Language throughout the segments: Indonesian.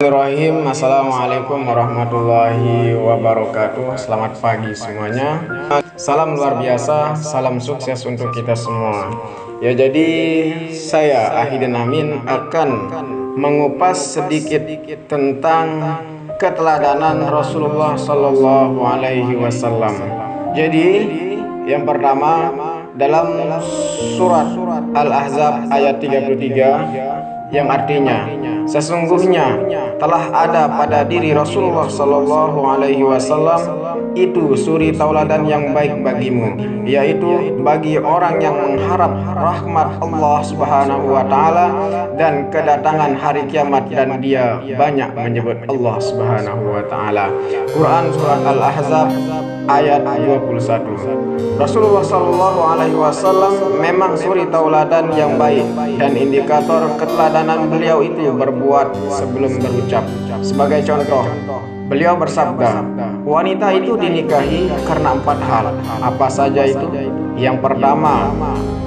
Bismillahirrahmanirrahim. Assalamualaikum warahmatullahi wabarakatuh. Selamat pagi semuanya. Salam luar biasa, salam sukses untuk kita semua. Ya, jadi saya Ahidin Amin akan mengupas sedikit tentang keteladanan Rasulullah Shallallahu Alaihi Wasallam. Jadi yang pertama dalam surat Al-Ahzab ayat 33 yang artinya sesungguhnya telah ada pada diri Rasulullah Sallallahu Alaihi Wasallam itu suri tauladan yang baik bagimu, yaitu bagi orang yang mengharap rahmat Allah Subhanahu Wa Taala dan kedatangan hari kiamat, dan dia banyak menyebut Allah Subhanahu Wa Taala. Quran surat Al-Ahzab ayat 21. Rasulullah Sallallahu Alaihi Wasallam memang suri tauladan yang baik, dan indikator keteladanan beliau itu berbuat sebelum berucap. Sebagai contoh, beliau bersabda, wanita itu dinikahi karena 4 hal. Apa saja itu? Yang pertama,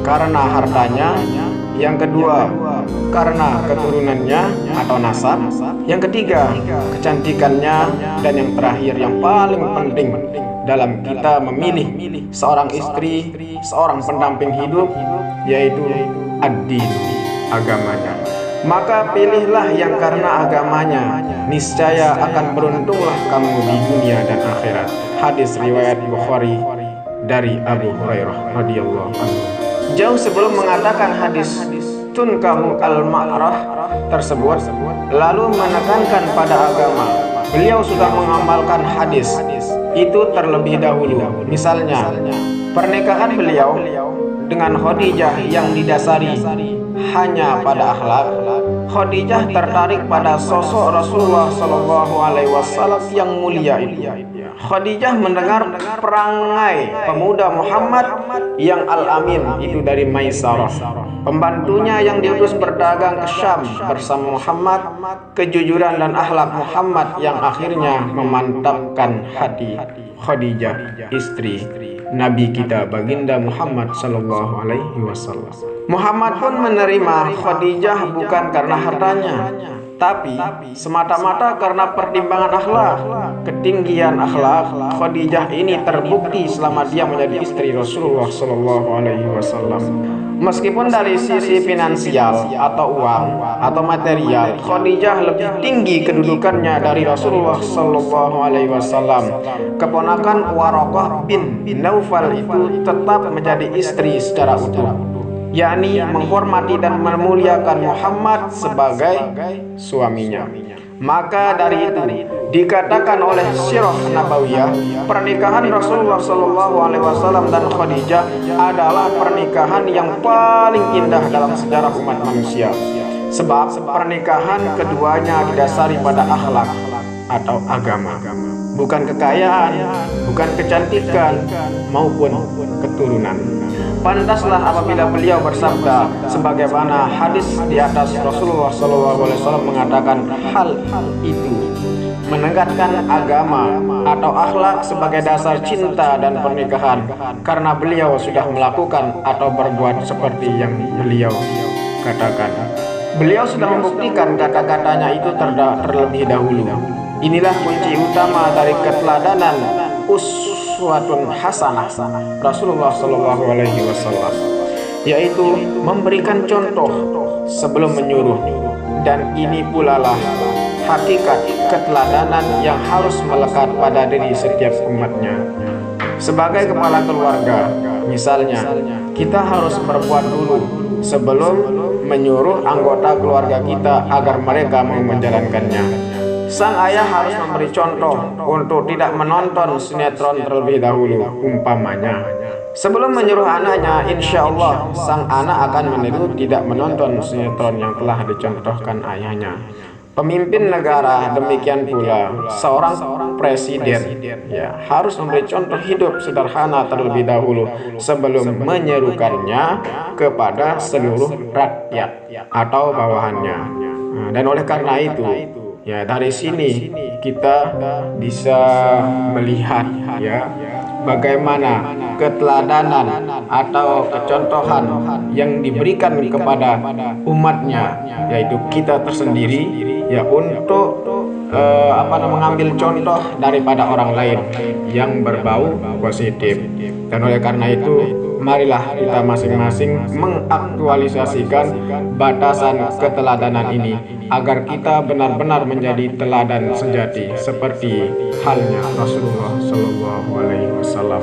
karena hartanya. Yang kedua, karena keturunannya atau nasab. Yang ketiga, kecantikannya. Dan yang terakhir, yang paling penting dalam kita memilih seorang istri, seorang pendamping hidup, yaitu ad-din, agamanya. Maka pilihlah yang karena agamanya, niscaya akan beruntunglah kamu di dunia dan akhirat. Hadis riwayat Bukhari dari Abu Hurairah radhiyallahu anhu. Jauh sebelum mengatakan hadis tunkahu al-ma'rah tersebut, lalu menekankan pada agama, beliau sudah mengamalkan hadis itu terlebih dahulu. Misalnya, pernikahan beliau dengan Khadijah yang didasari hanya pada akhlak. Khadijah tertarik pada sosok Rasulullah Shallallahu Alaihi Wasallam yang mulia itu. Khadijah mendengar perangai pemuda Muhammad yang Al-Amin itu dari Maisarah, pembantunya yang diutus berdagang ke Syam bersama Muhammad, kejujuran dan akhlak Muhammad yang akhirnya memantapkan hati Khadijah, istri Nabi kita baginda Muhammad Sallallahu Alaihi Wasallam. Muhammad pun menerima Khadijah bukan karena hartanya, tapi semata-mata karena pertimbangan akhlak. Ketinggian akhlak Khadijah ini terbukti selama dia menjadi istri Rasulullah Sallallahu Alaihi Wasallam. Meskipun dari sisi finansial atau uang atau material, Khadijah lebih tinggi kedudukannya dari Rasulullah Sallallahu Alaihi Wasallam. Keponakan Waraqah bin Naufal itu tetap menjadi istri secara utuh, yakni menghormati dan memuliakan Muhammad sebagai suaminya. Maka dari itu dikatakan oleh Sirah Nabawiyah, pernikahan Rasulullah Shallallahu Alaihi Wasallam dan Khadijah adalah pernikahan yang paling indah dalam sejarah umat manusia. Sebab pernikahan keduanya didasari pada akhlak atau agama, bukan kekayaan, bukan kecantikan, maupun keturunan. Pantaslah apabila beliau bersabda sebagaimana hadis di atas, Rasulullah SAW mengatakan hal itu menegaskan agama atau akhlak sebagai dasar cinta dan pernikahan, karena beliau sudah melakukan atau berbuat seperti yang beliau katakan. Beliau sudah membuktikan kata-katanya itu terlebih dahulu. Inilah kunci utama dari keteladanan uswatun hasanah Rasulullah Shallallahu Alaihi Wasallam, yaitu memberikan contoh sebelum menyuruh. Dan ini pula lah hakikat keteladanan yang harus melekat pada diri setiap umatnya. Sebagai kepala keluarga, misalnya, kita harus berbuat dulu sebelum menyuruh anggota keluarga kita agar mereka mau menjalankannya. Sang ayah harus memberi contoh untuk tidak menonton sinetron terlebih dahulu. Umpamanya, sebelum menyuruh anaknya, insya Allah sang anak akan meniru tidak menonton sinetron yang telah dicontohkan ayahnya. Pemimpin negara demikian pula, seorang presiden harus memberi contoh hidup sederhana terlebih dahulu sebelum menyerukannya kepada seluruh rakyat atau bawahannya. Dan oleh karena itu, dari sini kita bisa melihat bagaimana keteladanan atau kecontohan yang diberikan kepada umatnya, yaitu kita tersendiri, ya untuk mengambil contoh daripada orang lain yang berbau positif. Dan oleh karena itu, marilah kita masing-masing mengaktualisasikan batasan keteladanan ini agar kita benar-benar menjadi teladan sejati seperti halnya Rasulullah Shallallahu Alaihi Wasallam.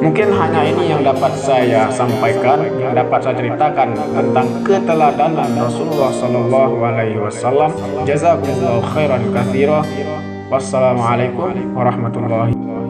Mungkin hanya ini yang dapat saya sampaikan, yang dapat saya ceritakan tentang keteladanan Rasulullah Shallallahu Alaihi Wasallam. Jazakumullahu khairan katsira. Wassalamualaikum warahmatullahi wabarakatuh.